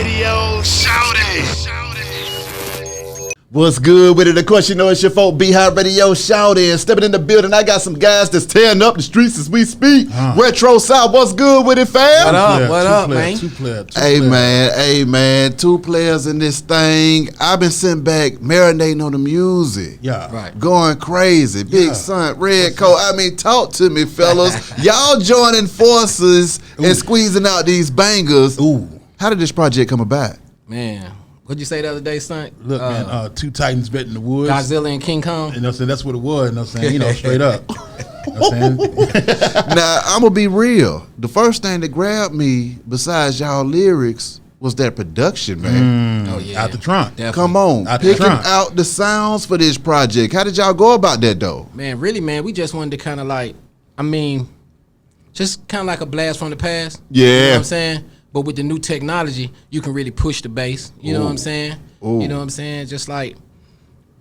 Radio Shoutouts. What's good with it? Of course, you know it's your folk, Beehive Radio Shout-In. Stepping in the building, I got some guys that's tearing up the streets as we speak. Retro South, what's good with it, fam? What up, man? Two man. Two players in this thing. I've been sitting back, marinating on the music. Yeah. Right. Going crazy. Big Son, Red Coat. I mean, talk to me, fellas. Y'all joining forces and squeezing out these bangers. Ooh. How did this project come about? Man. What'd you say the other day, son? Look, man, two titans bet in the woods. Godzilla and King Kong. You know what I'm saying? That's what it was. You know what I'm saying? You know, straight up. You know what I'm saying? Now, I'm going to be real. The first thing that grabbed me, besides y'all lyrics, was that production, man. Oh, yeah. Out the trunk. Definitely. Come on. Out the Picking trunk. out the sounds for this project. How did y'all go about that, though? Man, really, man, we just wanted to kind of like, just kind of like a blast from the past. Yeah. You know what I'm saying? But with the new technology, you can really push the bass. You know what I'm saying? Ooh. You know what I'm saying? Just like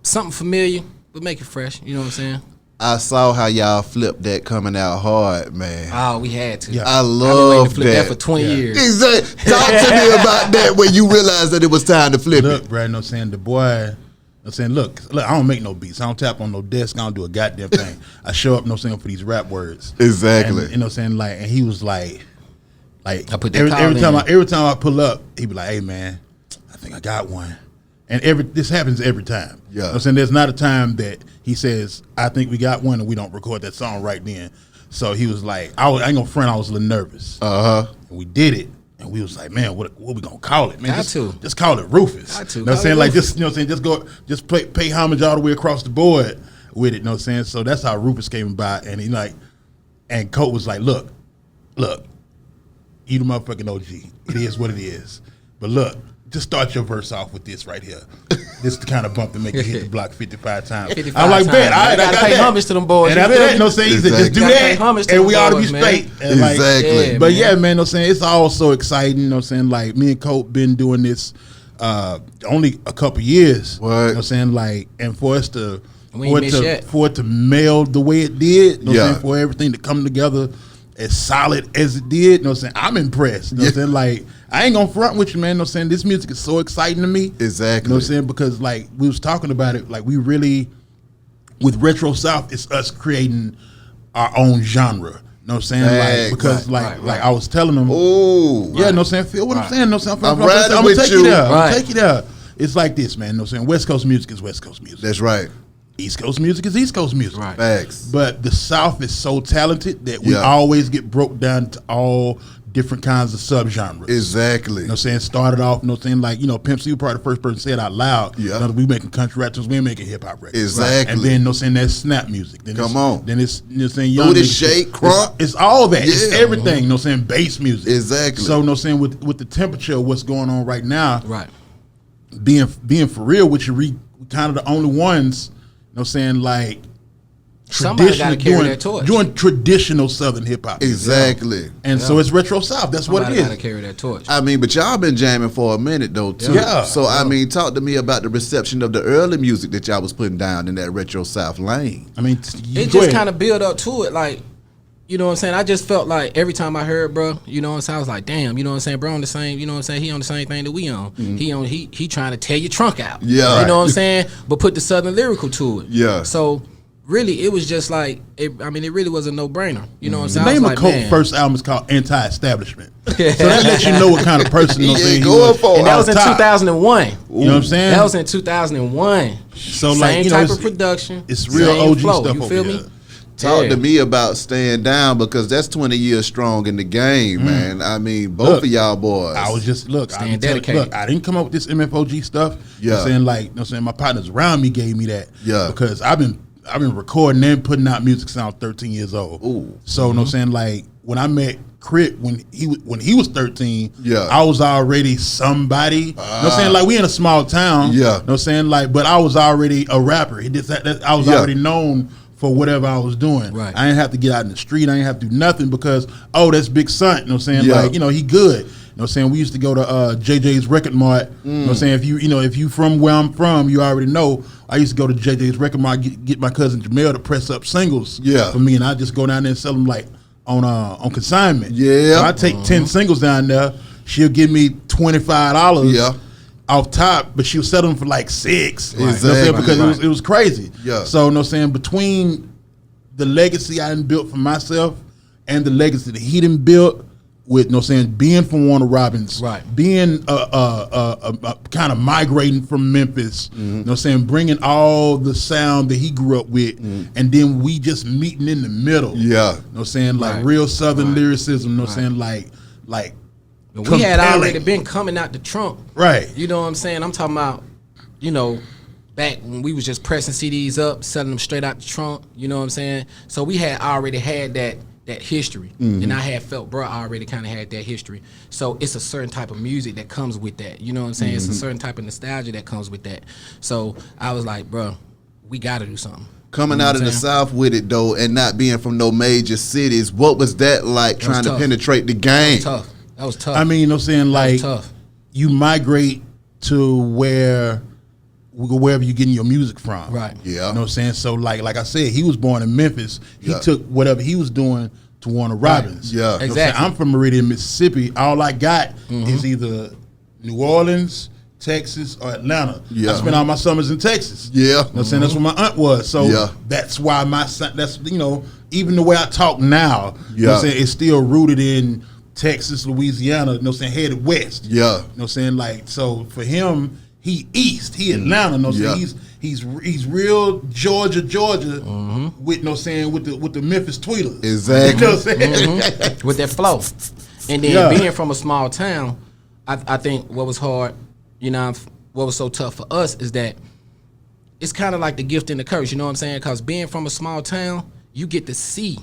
something familiar, but make it fresh. You know what I'm saying? I saw how y'all flipped that coming out hard, man. Oh, we had to. Yeah. I I've been love waiting to flip that that. for 20 years. Exactly. Talk to me about that when you realized that it was time to flip Look, it. bro, you know what I'm saying? The boy, you know what I'm saying, look, I don't make no beats. I don't tap on no desk. I don't do a goddamn thing. I show up, you know what I'm saying, for these rap words. Exactly. And, you know what I'm saying? Like, and he was like I put that every call in. time I pull up, he be like, "Hey man, I think I got one." And this happens every time. Yeah. You know what I'm saying? There's not a time that he says, "I think we got one," and we don't record that song right then. So he was like, I ain't gonna front, I was a little nervous. And we did it. And we was like, man, what we gonna call it, man? Just call it Rufus. Got to. You know what I'm saying? Like just, you know what I'm saying, just pay homage all the way across the board with it, you know what I'm saying? So that's how Rufus came about, and he like, and Colt was like, look, you the motherfucking OG. It is what it is. But look, just start your verse off with this right here. This is the kind of bump that make you hit the block 55 times. 55 I'm like, bet, times. I gotta got pay that. homage to them boys. And after that, you know what I'm saying? He said, just do Gotta pay homage that, to and them we ought to be boys, man. straight. And like, Exactly. Yeah, but man. yeah, man, you know what I'm saying? It's all so exciting, you know what I'm saying? Like, me and Colt been doing this only a couple years. What? You know what I'm saying? Like, and for us to, We ain't missed yet. for it to meld the way it did, you know what I'm Yeah. saying? For everything to come together as solid as it did, you know what I'm saying? I'm impressed. You know what I'm saying? Like, I ain't gonna front with you, man. You know what I'm saying? This music is so exciting to me. Exactly. You know what I'm saying? Because like we was talking about it, like we really with Retro South, it's us creating our own genre. You know what I'm saying? Facts. Like because like I was telling them, Ooh. yeah, you know what I'm saying? Feel what I'm saying? You know what I'm saying? I'm riding I'm with gonna take you. you there. I'm Right. gonna take you there. It's like this, man. You know what I'm saying? West Coast music is West Coast music. That's right. East Coast music is East Coast music. Right. Facts. But the South is so talented that we Yeah. always get broke down to all different kinds of subgenres. Exactly. You know what I'm saying? Started off, you know what I'm saying? Like, you know, Pimp C was probably the first person to say it out loud. Yeah. You know, we making country rap tunes, we ain't making hip hop records. Exactly. And then, you know what I'm saying, that's snap music. Then Come it's, on. Then it's, you know what I'm saying, young Booty niggas. shake, crunk. It's all that. It's Yeah. everything, you know what I'm saying? Bass music. Exactly. So, you know what I'm saying, with the temperature of what's going on right now, Right. being for real with you, we kind of the only ones, you know what I'm saying, like, Somebody gotta carry that torch. doing traditional Southern hip hop. Exactly. And so it's Retro South. That's what Somebody it gotta is. carry that torch. I mean, but y'all been jamming for a minute though too. Yeah. So I mean, talk to me about the reception of the early music that y'all was putting down in that Retro South lane. I mean, It just kind of built up to it, like, you know what I'm saying? I just felt like every time I heard, bro, you know what I'm saying? I was like, damn, you know what I'm saying? Bro, on the same, you know what I'm saying? He on the same thing that we on. He trying to tear your trunk out. Yeah. You know what I'm saying? But put the Southern lyrical to it. Yeah. So really, it was just like, it really was a no-brainer. You know what I'm the saying? I name was of like, Cole's man. first album is called Anti-Establishment. So that lets you know what kind of person you know what I'm He saying, ain't going was. for And that was in Top. 2001. You know what I'm saying? That was in 2001. So Same like, you know, type it's- of production. it's real same OG flow. stuff You over feel here. me? Talk Yeah. to me about staying down because that's 20 years strong in the game, man. I mean, both Look, of y'all boys. I was just Staying dedicated. look, I didn't come up with this MFOG stuff. You know Yeah. what I'm saying, like, you know what I'm saying, my partners around me gave me that. Yeah. Because I've been recording and putting out music since I was 13 years old. Ooh. So you know what I'm saying, like when I met Krit when he was 13, Yeah. I was already somebody. You know what I'm saying? Like we in a small town. Yeah. You know what I'm saying? Like, but I was already a rapper. I was Yeah. already known for whatever I was doing. Right. I didn't have to get out in the street. I didn't have to do nothing because, that's Big Son. You know what I'm saying? Yeah. Like, he good. You know what I'm saying? We used to go to JJ's Record Mart. You know what I'm saying? If you from where I'm from, you already know. I used to go to JJ's Record Mart, get my cousin Jamel to press up singles for me, and I just go down there and sell them like on consignment. Yeah. So I take 10 singles down there, she'll give me $25. Yeah. Off top, but she was selling for like $6. Exactly. You know what I'm saying? Because it was crazy. Yeah. So, you know what I'm saying? Between the legacy I done built for myself and the legacy that he done built with, you know what I'm saying, being from Warner Robins, right, being kind of migrating from Memphis, you know what I'm saying, bringing all the sound that he grew up with, and then we just meeting in the middle. Yeah. You know what I'm saying? Like real Southern lyricism, you know what I'm saying? Like we had already been coming out the trunk. Right. You know what I'm saying? I'm talking about, you know, back when we was just pressing CDs up, selling them straight out the trunk. You know what I'm saying? So we had already had that history. And I had felt, bro, I already kind of had that history. So it's a certain type of music that comes with that. You know what I'm saying? It's a certain type of nostalgia that comes with that. So I was like, bro, we got to do something. Coming out of the South with it, though, and not being from no major cities, what was that like trying to penetrate the game? That was tough. I mean, you know what I'm saying? Like, tough. You migrate to wherever you're getting your music from. Right. You Yeah. know what I'm saying? So, like I said, he was born in Memphis. He took whatever he was doing to Warner Robins. Yeah. You know what I'm saying? Exactly. I'm from Meridian, Mississippi. All I got is either New Orleans, Texas, or Atlanta. Yeah. I spent all my summers in Texas. Yeah. You know what I'm saying? That's where my aunt was. So that's why that's, you know, even the way I talk now, you know what I'm saying, it's still rooted in Texas, Louisiana, you know what I'm saying, headed west. Yeah. You know what I'm saying? Like, so for him, he east, he Atlanta, you know what I'm saying? He's real Georgia, with, you know what I'm saying, with the Memphis Tweeters. Exactly. You know what I'm saying? With that flow. And then being from a small town, I think what was hard, you know, what was so tough for us is that it's kind of like the gift and the curse, you know what I'm saying? Because being from a small town, you get to see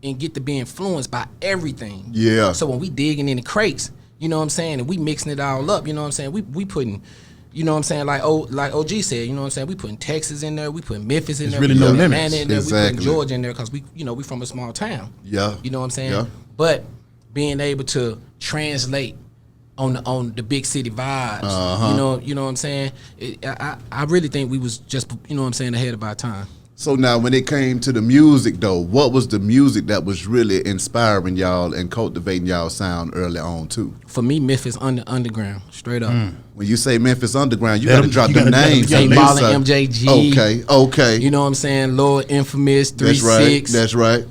and get to be influenced by everything. Yeah. So when we digging in the crates, you know what I'm saying, and we mixing it all up, you know what I'm saying, we putting, you know what I'm saying, like OG said, you know what I'm saying, we putting Texas in there, we putting Memphis in there, really we no putting limits. Atlanta in there, Exactly. we putting Georgia in there because we from a small town. Yeah. You know what I'm saying? Yeah. But being able to translate on the big city vibes, you know what I'm saying? I really think we was just, you know what I'm saying, ahead of our time. So now when it came to the music, though, what was the music that was really inspiring y'all and cultivating y'all sound early on, too? For me, Memphis Underground, straight up. When you say Memphis Underground, you got to drop you them gotta- names. you gotta- J Ball Lisa. and MJG. Okay. You know what I'm saying? Lord Infamous, 3 That's right. 6. That's right.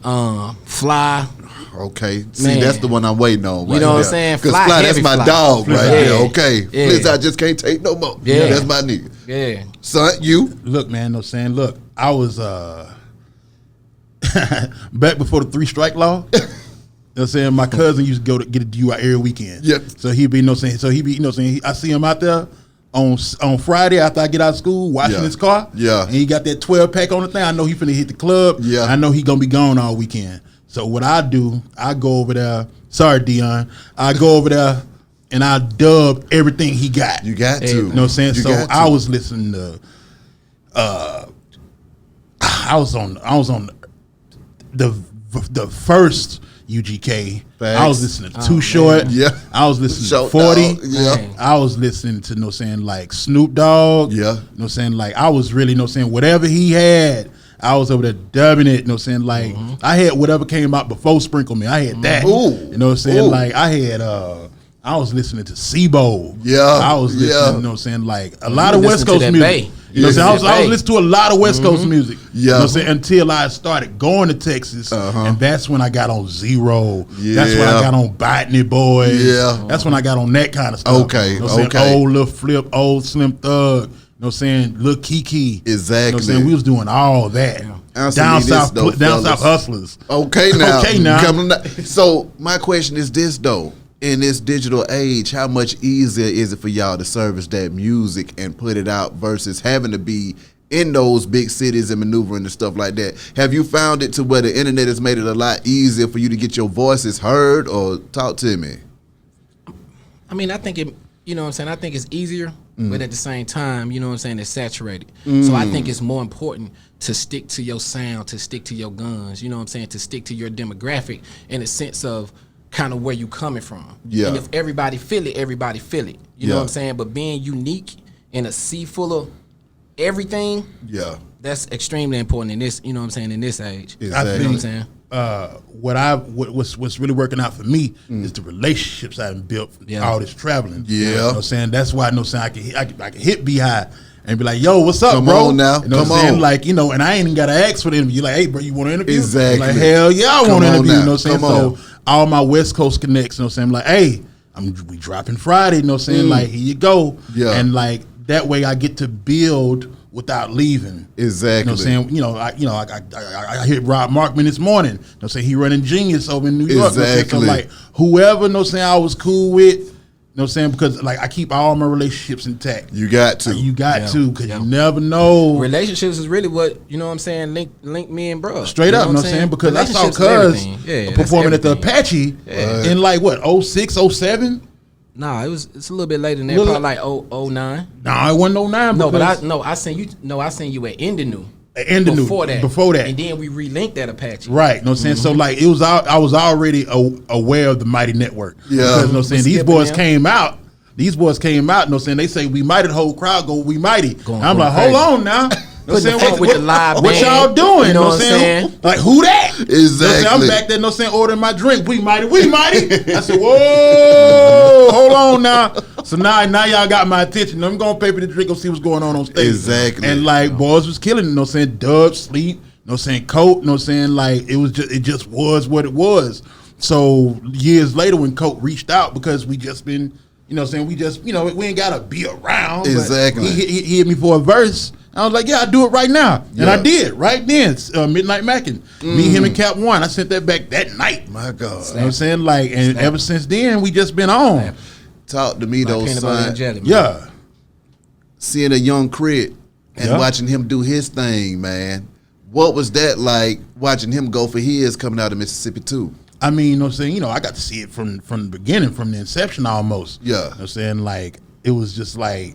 Fly. Okay. See, Man. that's the one I'm waiting on. Right You know what I'm there. saying? Because Fly, Fly, that's heavy my Fly. dog right Yeah. there. Okay. Yeah. Please, I just can't take no more. Yeah. That's my nigga. Yeah. Son, you. Look, man, you know what I'm saying? Look, I was back before the 3 strike law. You know what I'm saying? My cousin used to go to get a DUI every weekend. Yep. So he'd be, you know what I'm saying? So he'd be, you know what I'm saying? I see him out there on Friday after I get out of school, washing his car. Yeah. And he got that 12 pack on the thing. I know he finna hit the club. Yeah. I know he gonna be gone all weekend. So what I do, I go over there. Sorry, Dion. I go over there and I dub everything he got. You got to. You know what I'm saying? You So got to. I was listening to I was on the first UGK. Facts. I was listening to Too Short. Yeah. I was listening Shout to 40. Dog. Yeah. I was listening to, you know what I'm saying, like Snoop Dogg. Yeah. You know what I'm saying? Like I was really, you know what I'm saying, whatever he had, I was over there dubbing it, you know what I'm saying? Like I had whatever came out before Sprinkle Me. I had that. Ooh. You know what I'm saying? Ooh. Like I had I was listening to Sebo. Yeah. I was listening, Yeah. you know what I'm saying, like a lot of listening West to Coast that music. Bay. You know what I'm saying? I was Bay. listening to a lot of West Coast music. You know what I'm saying? Yeah. Until I started going to Texas. And that's when I got on Zero. That's when I Yeah. got on Botany Boys. Yeah. That's when I got on that kind of stuff. Okay, You know what I'm okay. saying? Old Lil Flip, old Slim Thug. You know what I'm saying? Lil Kiki. You know what Exactly. I'm saying? We was doing all that. Answer Down me this, south, though, down south fellas. hustlers. Okay now. Okay now. So my question is this though. In this digital age, how much easier is it for y'all to service that music and put it out versus having to be in those big cities and maneuvering and stuff like that? Have you found it to where the internet has made it a lot easier for you to get your voices heard? Or talk to me. I mean, I think it, you know what I'm saying, I think it's easier, but at the same time, you know what I'm saying, it's saturated. So I think it's more important to stick to your sound, to stick to your guns, you know what I'm saying, to stick to your demographic in a sense of kind of where you coming from. Yeah. And if everybody feel it, everybody feel it. You know what I'm saying? But being unique in a sea full of everything, Yeah. that's extremely important in this, you know what I'm saying, in this age. Exactly. You know what I'm saying? what's really working out for me is the relationships I've built from all this traveling. Yeah. You know what I'm saying? That's why I know I can hit Beehive and be like, yo, what's up, Come bro? on now. You know Come what I'm saying? on. Like, you know, and I ain't even got to ask for the interview. Like, hey, bro, you want to interview? Exactly. Like, hell yeah, I want to Come on interview. now. You know what I'm saying? Come on. So all my West Coast connects, you know what I'm saying? Like, hey, we dropping Friday, you know what I'm saying? Like, here you go. Yeah. And like that way I get to build without leaving. Exactly. You know what I'm saying? I hit Rob Markman this morning. You know what I'm saying? He running Genius over in New York. Exactly. You know what I'm saying? So like whoever, you know what I'm saying, I was cool with, you know what I'm saying? Because like I keep all my relationships intact. You got to. You got to, because you never know. Relationships is really what, you know what I'm saying, link me and bro. Straight up, you know what I'm saying? Because I saw Cuz performing at the Apache in like what, 06, 07? Nah, it's a little bit later than that, probably like 09. Nah, it wasn't 09. No, but I seen you at Endenu. Before that. And then we relinked that Apache. Right, you know what I'm saying? So like I was already aware of the Mighty Network. Yeah. Because, you know what I'm saying, these boys came out, you know what I'm saying? They say we mighty, the whole crowd go, we mighty. I'm like, hold on now. You know what y'all doing? You know what I'm saying? Like, who that? Exactly. You know what I'm saying? I'm back there, you know what I'm saying, ordering my drink. We mighty. I said, whoa, hold on now. So now y'all got my attention. I'm going to pay for the drink, go see what's going on stage. Exactly. And like, boys was killing it, you know what I'm saying? Dub, Sleep, you know what I'm saying? Coat, you know what I'm saying? Like, it just was what it was. So years later when Coat reached out, because we just been, you know what I'm saying, we just, you know, we ain't got to be around. Exactly. He hit me for a verse. I was like, yeah, I'll do it right now. And I did, right then, Midnight Mackin'. Me, him, and Cap One. I sent that back that night. My God. You know what I'm saying? Like, and ever since then, we just been on. Talk to me, though, son. Yeah. Seeing a young Krit and watching him do his thing, man. What was that like, watching him go for his coming out of Mississippi, too? I mean, you know what I'm saying? You know, I got to see it from the beginning, from the inception almost. Yeah. You know what I'm saying? Like, it was just like,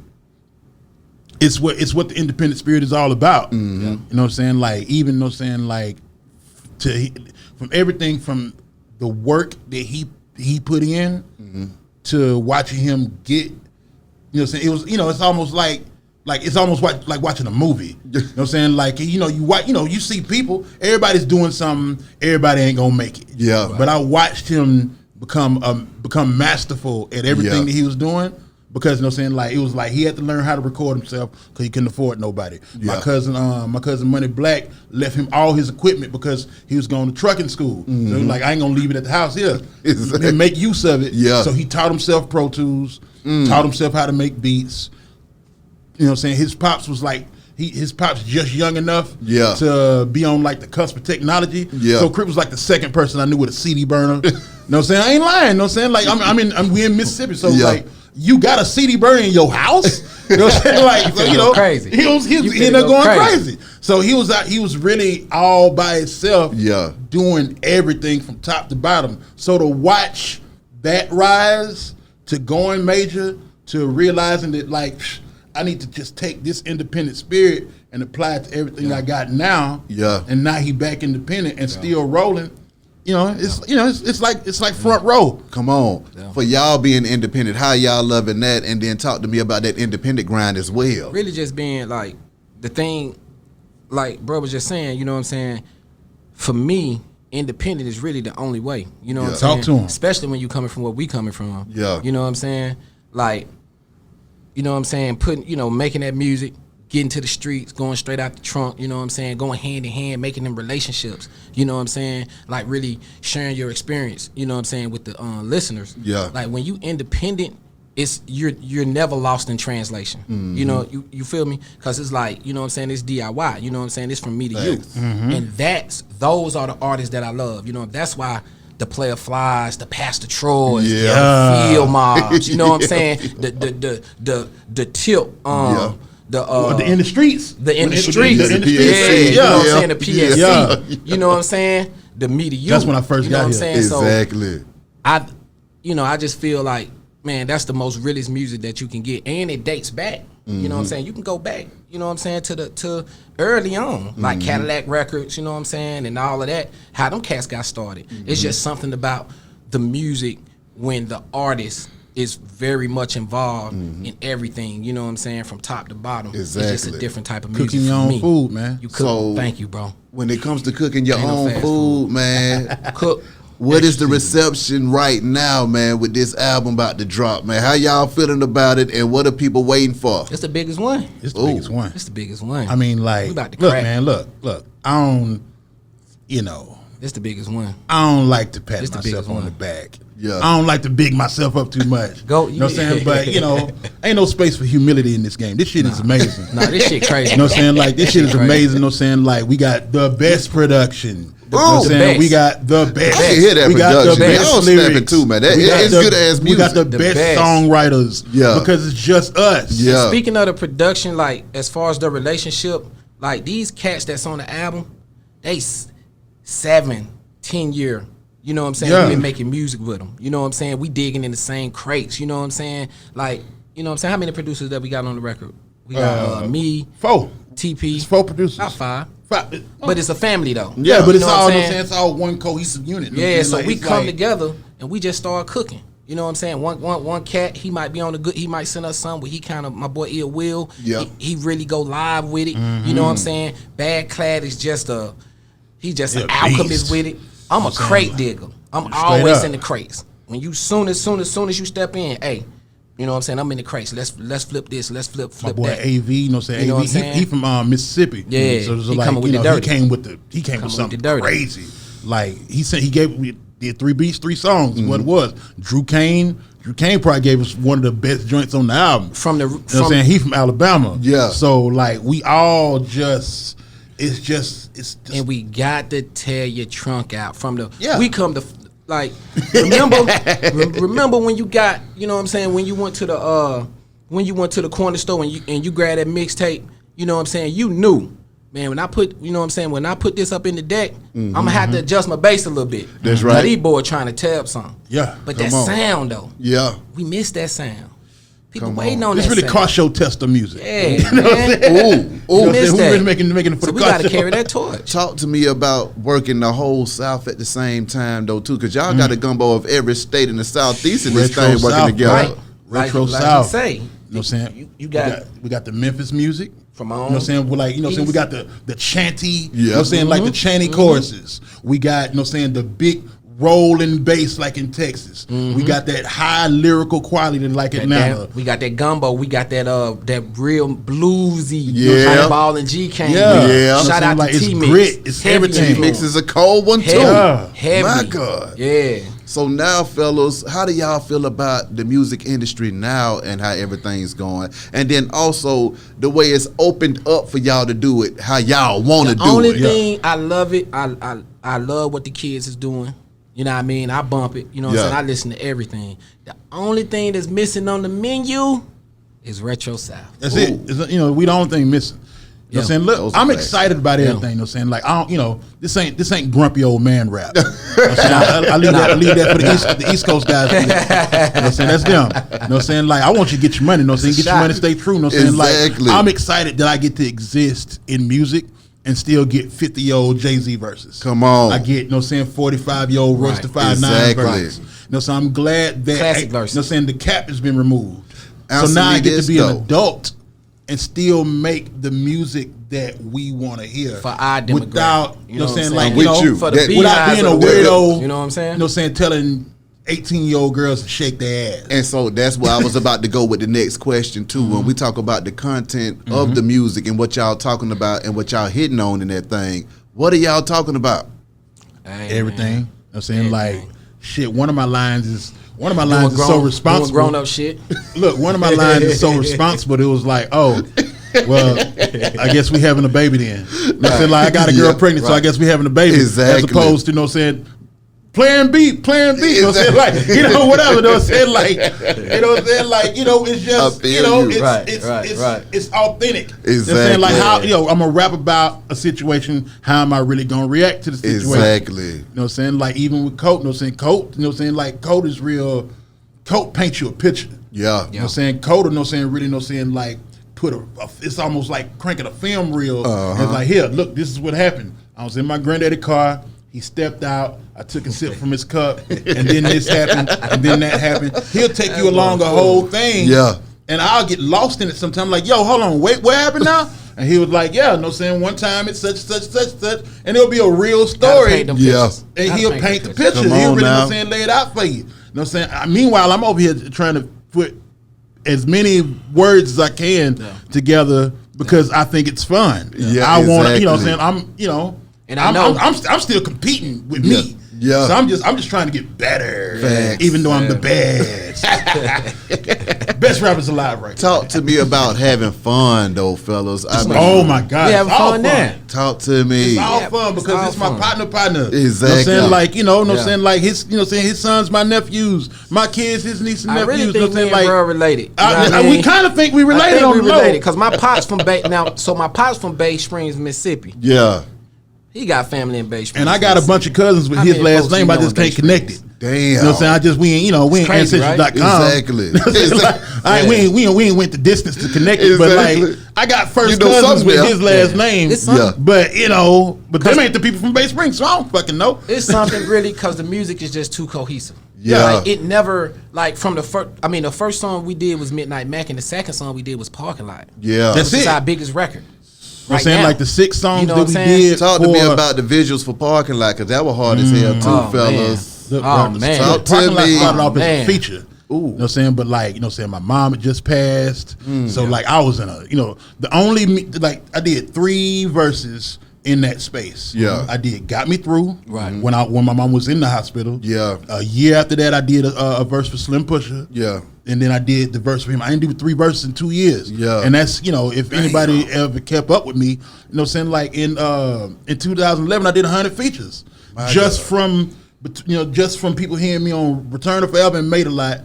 it's what the independent spirit is all about. Mm-hmm. You know what I'm saying? Like, even, you know what I'm saying, like, from everything from the work that he put in to watching him get, you know what I'm saying? It was, you know, it's almost like it's almost like watching a movie. You know what I'm saying? Like, you know, you see people, everybody's doing something, everybody ain't gonna make it. Yeah. But I watched him become masterful at everything that he was doing. Because, you know what I'm saying, like, it was like he had to learn how to record himself because he couldn't afford nobody. Yeah. My cousin Money Black left him all his equipment because he was going to trucking school. So he was like, I ain't going to leave it at the house here. Exactly. And make use of it. Yeah. So he taught himself Pro Tools, taught himself how to make beats. You know what I'm saying? His pops was like, his pops just young enough to be on like the cusp of technology. Yeah. So Krit was like the second person I knew with a CD burner. You know what I'm saying? I ain't lying. You know what I'm saying? Like, we in Mississippi. So like, you got a CD burner in your house? You know what I'm saying? Like, so, you know, crazy. He ended up going crazy. So he was really all by himself, doing everything from top to bottom. So to watch that rise to going major, to realizing that, like, I need to just take this independent spirit and apply it to everything I got now. Yeah. And now he back independent and still rolling. You know, it's like front row. Come on. Yeah. For y'all being independent, how y'all loving that? And then talk to me about that independent grind as well. Really just being like, the thing, like bro was just saying, you know what I'm saying? For me, independent is really the only way. You know what I'm saying? Talk to him. Especially when you coming from what we coming from. Yeah. You know what I'm saying? Like, you know what I'm saying? Making that music, getting to the streets, going straight out the trunk, you know what I'm saying? Going hand in hand, making them relationships, you know what I'm saying? Like really sharing your experience, you know what I'm saying, with the listeners. Yeah. Like when you independent, you're never lost in translation. Mm-hmm. You know, you feel me? Because it's like, you know what I'm saying, it's DIY, you know what I'm saying? It's from me to you. Mm-hmm. And those are the artists that I love. You know, that's why the Player Flies, the Pastor Troys, the Field Mobs, you know what I'm saying? The Tip, the in the streets, you know what I'm saying, the PSC, you know what I'm saying, the media. That's when I first got here. Exactly. So I just feel like, man, that's the most realest music that you can get, and it dates back. You know what I'm saying? You can go back, you know what I'm saying, to early on, like Cadillac Records, you know what I'm saying, and all of that, how them cats got started. It's just something about the music when the artist is very much involved in everything. You know what I'm saying, from top to bottom. Exactly. It's just a different type of music. Cooking your for own me. food, man. You cook. So- Thank you, bro. When it comes to cooking your Ain't no own fast food, man, Cook. what is the reception right now, man, with this album about to drop, man? How y'all feeling about it, and what are people waiting for? It's the biggest one. It's the biggest one. It's the biggest one. I mean, like, we about to look, crack. man, look. I don't, you know, It's the biggest one. I don't like to pat It's the myself biggest on one. the back. Yeah. I don't like to big myself up too much. Go- You know what I'm saying? But, you know, ain't no space for humility in this game. This shit is amazing. Nah, this shit crazy. You know what I'm saying? Like, this shit is crazy. amazing. You know what I'm saying? Like, we got the best production. You know what Oh, I'm the saying? best. We got the best. I can hear that We got production. the Man, best y'all snapping lyrics. too, man. We got It's the- good ass We got the music. best best. songwriters. Yeah. Because it's just us. Yeah. Speaking of the production, like as far as the relationship, like these cats that's on the album, they 7-10 year. You know what I'm saying? Yeah. We been making music with them. You know what I'm saying? We digging in the same crates. You know what I'm saying? Like, you know what I'm saying? How many producers that we got on the record? We got me, 4. TP. It's 4 producers. Not 5. 5. But it's a family though. Yeah, but You it's know what all, I'm you know what I'm saying? saying? It's all one cohesive unit. You know what Yeah, I'm so saying? Like, we it's come like- together and we just start cooking. You know what I'm saying? One cat, he might be on the good. He might send us something where he kind of, my boy Ill Will. Yep. He really go live with it. You know what I'm saying? Bad Clad is just he's just an Yeah, alchemist beast. with it. I'm a saying? crate digger. I'm Straight always up. in the crates. When you soon as you step in, hey, you know what I'm saying? I'm in the crates. Let's flip this. Let's flip My boy that. AV, you know what I'm saying? You know AV, what I'm saying? he from Mississippi. Yeah, so it was he like, coming with you the know, dirty. he came with with something the dirty. crazy. Like we did 3 beats, 3 songs. What it was. Drew Kane probably gave us one of the best joints on the album. From the You know what I'm saying? He from Alabama. Yeah. So like we all just it's just And we got to tear your trunk out from the. Yeah. We come to like remember when you got, you know what I'm saying, when you went to the corner store and you grabbed that mixtape, you know what I'm saying, you knew, man, when I put, you know what I'm saying, when I put this up in the deck, I'm gonna have to adjust my bass a little bit. That's Now, right. these boys trying to tear up something. Yeah, But come that on. sound though, Yeah. we missed that sound. People Come waiting on. on It's that really sound. car show tester music. Yeah, man. Ooh, You know what I'm missed saying? that. Who really making it for So the we car gotta show? carry that torch. Talk to me about working the whole South at the same time, though, too, because y'all got a gumbo of every state in the Southeast in this Retro thing working South, together. Right. Retro like South. you say. You know what I'm saying? You got we got the Memphis music. From You know what I'm saying? We're like, you know what I'm saying? We got the chanty, you know what I'm Yeah. saying? Like the chanty choruses. We got, you know what I'm saying, the big rolling bass like in Texas. We got that high lyrical quality like Atlanta. we got that gumbo. We got that real bluesy. Yeah. Ball and G came. Yeah. with. Yeah. Shout out to Like, it's T Mix. grit, it's everything. Mix is a cold one, too. Heavy. Heavy. My God. Yeah. So now, fellas, how do y'all feel about the music industry now and how everything's going? And then also the way it's opened up for y'all to do it, how y'all want to The do only it. thing I love it. I love what the kids is doing. You know what I mean? I bump it. You know what I'm Yeah. saying? I listen to everything. The only thing that's missing on the menu is Retro South. That's it. It's, you know, we the only thing missing. You know what I'm saying? those Look, are I'm facts. excited about everything. You know what I'm saying? Like, I don't, you know, this ain't grumpy old man rap. You know what I'm saying? I leave that for the East Coast guys. You know what I'm saying? That's them. You know what I'm saying? Like, I want you to get your money. You know what I'm saying? Get your money, stay true. You know what I'm saying? Exactly. Like, I'm excited that I get to exist in music and still get 50-year-old Jay-Z verses. Come on. I get, you know what I'm saying, 45-year-old Royce the 5'9" Exactly. verses. You know what I'm saying? I'm glad that, Classic you know verses. what I'm saying, the cap has been removed. Answer so now me I get this, to be though. an adult and still make the music that we want to hear For our demographic. without, you know what I'm saying, like, I'm you with know, you. For the That- without beehives being a of the world. weirdo, You know what I'm saying? You know what I'm saying, telling 18-year-old girls to shake their ass. And so that's where I was about to go with the next question too. When we talk about the content of the music and what y'all talking about and what y'all hitting on in that thing, what are y'all talking about? Hey, Everything. man. You know what I'm saying? Everything. Like, shit, one of my lines is so Doing responsible. grown up shit. Look, one of my lines is so responsible. It was like, oh, well, I guess we having a baby then. You know what I'm saying? Like, I got a girl Yeah, pregnant, so I guess we having a baby. Exactly. As opposed to, you know what I'm saying, plan B. You know what I'm saying? Like, you know, whatever. You know what I'm saying? Like, you know what I'm saying? Like, you know, it's just, I feel you know, you. it's authentic. You know what I'm saying? Exactly. Like, how, you know, I'm going to rap about a situation. How am I really going to react to the situation? Exactly. You know what I'm saying? Like, even with Coat, you know what I'm saying? Coat, you know what I'm saying? Like, Coat is real. Coat paints you a picture. Yeah. You know what I'm saying? Coda, you know what I'm saying, really, you know what I'm saying, like, put it's almost like cranking a film reel. And it's like, here, look, this is what happened. I was in my granddaddy car. He stepped out. I took a sip from his cup, and then this happened, and then that happened. He'll take you along the whole thing. Yeah. And I'll get lost in it sometimes. Like, yo, hold on, wait, what happened now? And he was like, yeah, no saying one time it's such, and it'll be a real story. Yeah. And he'll paint the picture. Come He'll on really, now. lay it out for you. You know what I'm saying? Meanwhile, I'm over here trying to put as many words as I can together because I think it's fun. Yeah, I want to, you know what exactly. I'm saying? And I know I'm still competing with me. Yeah. So I'm just trying to get better. Facts. Even though I'm the best. Best rappers alive right now. Talk to me about having fun, though, fellas. I mean, Oh my God. We having it's all fun there. talk to me. It's all Yeah, fun it's because all it's my fun. partner. Exactly. You know what I'm saying? Like, you know what I'm Yeah. saying? Like his sons, my nephews, my kids, his nieces and I nephews. really you know think what I'm me saying? and Like, bro related. You know what I we mean? kind of think we I related think on we the low. related because my pops from my pops from Bay Springs, Mississippi. Yeah. He got family in Bay Springs, And I got a bunch of cousins with How his many last folks name. you I know just in Bay can't connect it. Springs? Damn. You know what I'm saying? I just we ain't crazy, right? ancestry.com. Exactly. We ain't went the distance to connect it, but Exactly. like I got first You know cousins something with there. his last name. It's something. But them ain't the people from Bay Springs, so I don't fucking know. It's something really because the music is just too cohesive. Yeah. Like, it never, like from the first, I mean, the first song we did was Midnight Mac, and the second song we did was Parking Lot. Yeah. That's Which is it. our biggest record. I'm saying now. like the 6 songs You know that what we I'm saying? did. Talk to me for- about the visuals for Parking Lot, because that was hard as hell, too, Oh, fellas. Look, Oh, bro, man. Talk to Parking Lot me. started off as a Man. feature. You know what I'm saying? But like, you know what I'm saying, my mom had just passed. So like I was in a, you know, I did 3 verses in that space. Yeah. I did Got Me Through. Right. When my mom was in the hospital. Yeah. A year after that I did a verse for Slim Pusha. Yeah. And then I did the verse for him. I didn't do 3 verses in 2 years. Yeah. And that's, you know, if anybody ever kept up with me, you know what I'm saying, like in 2011 I did 100 features. Just from people hearing me on Return of Forever and Made a Lot,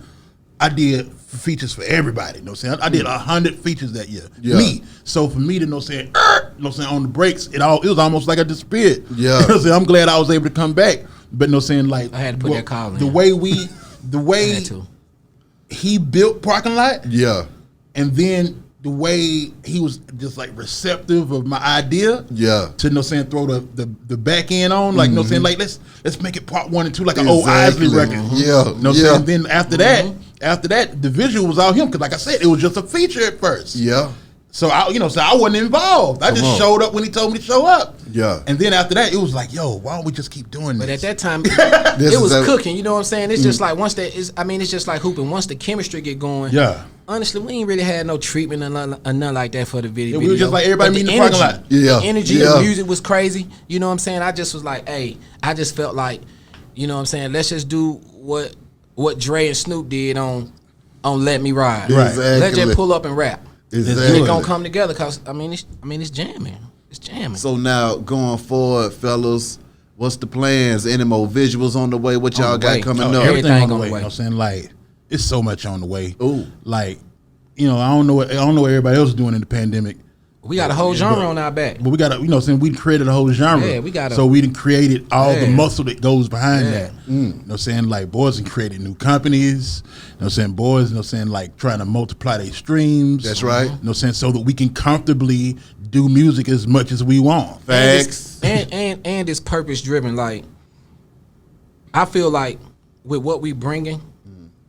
I did features for everybody. You know what I'm saying? I did 100 features that year. Yeah. Me. So for me to you know what I'm saying, on the breaks, it was almost like I disappeared. Yeah. You know what I'm saying? I'm glad I was able to come back. But you know what I'm saying, like I had to put that call in. the way I had to. he built Parking Lot, Yeah. and then the way he was just like receptive of my idea, Yeah. to you know what I'm saying, throw the back end on, like you know what I'm saying, like let's make it part 1 and 2 like an old Exactly. Isley record. Yeah. You know what I'm Yeah. saying? Then after that, the visual was all him because like I said, it was just a feature at first. Yeah. So I wasn't involved. I just on. showed up when he told me to show up. Yeah. And then after that, it was like, yo, why don't we just keep doing this? But at that time, This it was is a- cooking. You know what I'm saying? It's just like it's just like hooping. Once the chemistry get going, Yeah. Honestly, we ain't really had no treatment or nothing like that for the video. Yeah, we was just like everybody But meeting in the parking lot. Yeah. The energy, Yeah. the music was crazy. You know what I'm saying? I just was like, hey, I just felt like, you know what I'm saying? Let's just do what Dre and Snoop did on Let Me Ride. Right. Exactly. Let's just pull up and rap. And Exactly. it gonna come together because it's jamming. It's jamming. So now going forward, fellas, what's the plans? Any more visuals on the way? What y'all the got way. coming Oh, up? Everything Everything on the on way. the You way. know what I'm saying? Like, it's so much on the way. Ooh. Like, you know, I don't know what everybody else is doing in the pandemic. We got a whole genre on our back. But we got to, you know what I'm saying, we created a whole genre. Yeah, we gotta- So we done created all the Yeah. muscle that goes behind Yeah. that. You know what I'm saying? Like, boys and created new companies. You know what I'm saying? Boys, you know what I'm saying, like trying to multiply their streams. That's right. You know what I'm saying? So that we can comfortably do music as much as we want. Facts. And it's purpose driven. Like, I feel like with what we bringing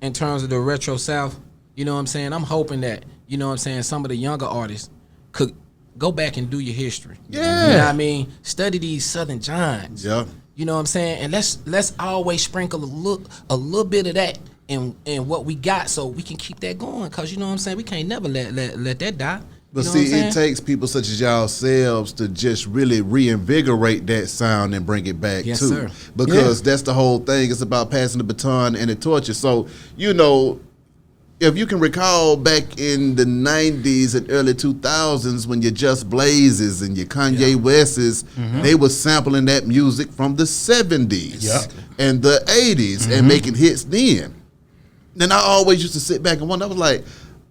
in terms of the retro South, you know what I'm saying? I'm hoping that, you know what I'm saying, some of the younger artists could go back and do your history. Yeah. You know what I mean? Study these Southern giants. Yeah. You know what I'm saying? And let's always sprinkle a little bit of that in what we got so we can keep that going. Cause you know what I'm saying? We can't never let that die. But You know see, what I'm it saying? takes people such as yourselves to just really reinvigorate that sound and bring it back Yes, too. sir. Because that's the whole thing. It's about passing the baton and the torches. So, you know, if you can recall back in the 90s and early 2000s when your Just Blazes and your Kanye Wests, they were sampling that music from the 70s Yeah. and the 80s and making hits then. Then I always used to sit back and wonder, I was like,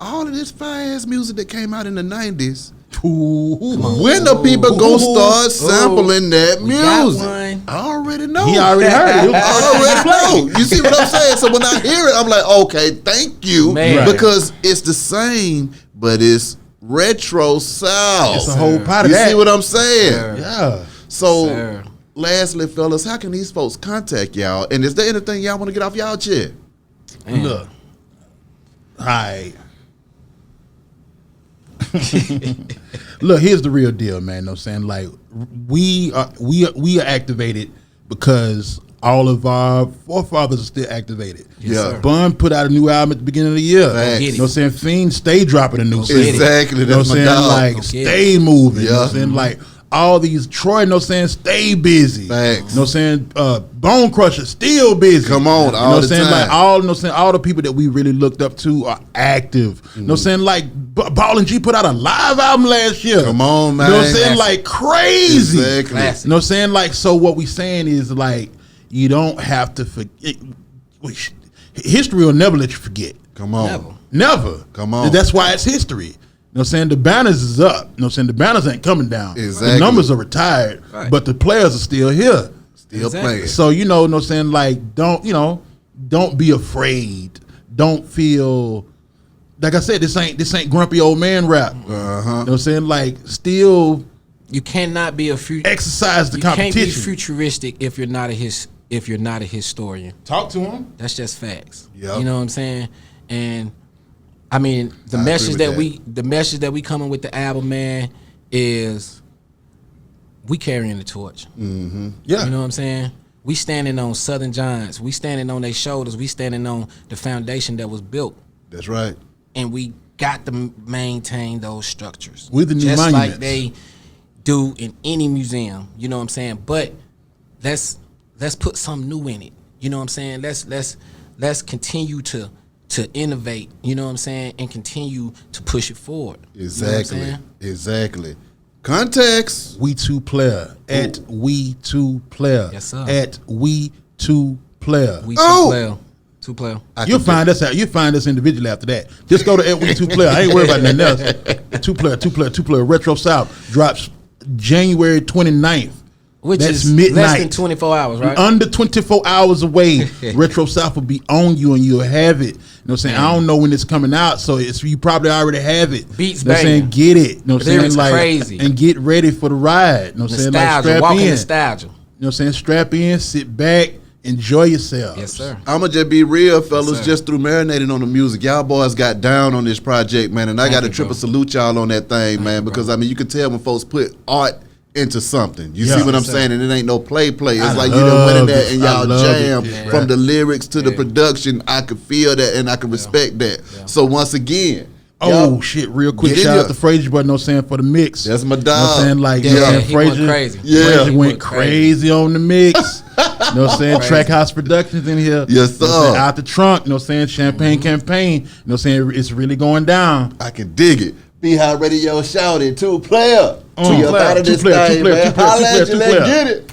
all of this fire-ass music that came out in the 90s, when the people gonna start sampling that We got music? one. I already know. He already heard it. I already know. You see what I'm saying? So when I hear it, I'm like, okay, thank you. Man. Because it's the same, but it's retro South. It's a whole pot of You that. see what I'm saying? Yeah. So, Sir. lastly, fellas, how can these folks contact y'all? And is there anything y'all want to get off y'all chest? Look, hi. Look, here's the real deal, man. No saying like we are activated because all of our forefathers are still activated. Yeah. Bun put out a new album at the beginning of the year. Facts. You know what I'm saying? Fiend stay dropping a new single. Exactly. You know what I'm That's my saying? dog. Like stay moving. You know what I'm Yeah. saying? Like all these Troy, you know what I'm saying, stay busy. Facts. You know what I'm saying? Bone Crusher still busy. Come on, you know all what I'm the saying? time. Like all, you know what I'm saying, all the people that we really looked up to are active. You know what I'm saying? Like Ball and G put out a live album last year. Come on, man. You know what I'm saying? Like crazy. Exactly. Classic. You know what I'm saying? Like, so what we saying is like, you don't have to forget. History will never let you forget. Come on. Never. Come on. That's why it's history. You know what I'm saying? The banners is up. You know what I'm saying? The banners ain't coming down. Exactly. The numbers are retired, Right. but the players are still here. Still Exactly. playing. So, you know what I'm saying? Like, don't be afraid. Don't feel, like I said, this ain't grumpy old man rap. You know what I'm saying? Like, still You cannot be a exercise the You can't be competition. futuristic if you're not a historian. Talk to him. That's just facts. Yep. You know what I'm saying? And I mean, the I message agree with the message that we coming with the album, man, is we carrying the torch. Yeah. You know what I'm saying? We standing on Southern giants. We standing on their shoulders. We standing on the foundation that was built, That's right. and we got to maintain those structures. With the new just monuments. like they do in any museum. You know what I'm saying? But let's put something new in it. You know what I'm saying? Let's continue to innovate. You know what I'm saying? And continue to push it forward. You know what I'm Exactly. saying? Exactly. Context. We Two Player at We Two Player. Yes, sir. At We Two Player. We Oh! two player. You'll find us out. You'll find us individually after that. Just go to at We Two Player. I ain't worried about nothing else. Two player. Retro South drops January 29th. Which That's is midnight. less than 24 hours, right? Under 24 hours away. Retro South will be on you and you'll have it. You know what I'm saying? I don't know when it's coming out, so you probably already have it. Beats you know what I'm saying? banging. Get it. You know what I'm saying? Lyrics Like, crazy. and get ready for the ride. You know what I'm saying? Like Nostalgia, strap walking in. nostalgia. You know what I'm saying? Strap in, sit back, enjoy yourself. Yes, sir. I'ma just be real, fellas. sir. Just through marinating on the music, y'all boys got down on this project, man, and I got to you, triple bro. salute y'all on that thing, man, because I mean, you can tell when folks put art into something. You Yeah. see what I'm Yes, sir. saying? And it ain't no play. It's I like you done went in love there it. and I y'all love it. jam Yeah. from the lyrics to the production. I could feel that and I can respect that. So once again, Oh y'all- shit! Real quick, Get in shout here. out to Frazier, but no saying for the mix. That's my You know what dog. I'm saying? Like, Yeah, you know what I'm he saying? went crazy. Yeah. Frazier He went went crazy on the mix. You know what I'm saying? Crazy. Track House Productions in here. Yes, You know what I'm saying? sir. Out the trunk. You know what I'm saying? Champagne campaign. You know what I'm saying? It's really going down. I can dig it. Be High Radio shouted, 2 player. Two We up player, out of two this player, two thing, player, man. two player, Holla two at player, you, two let's player. get it.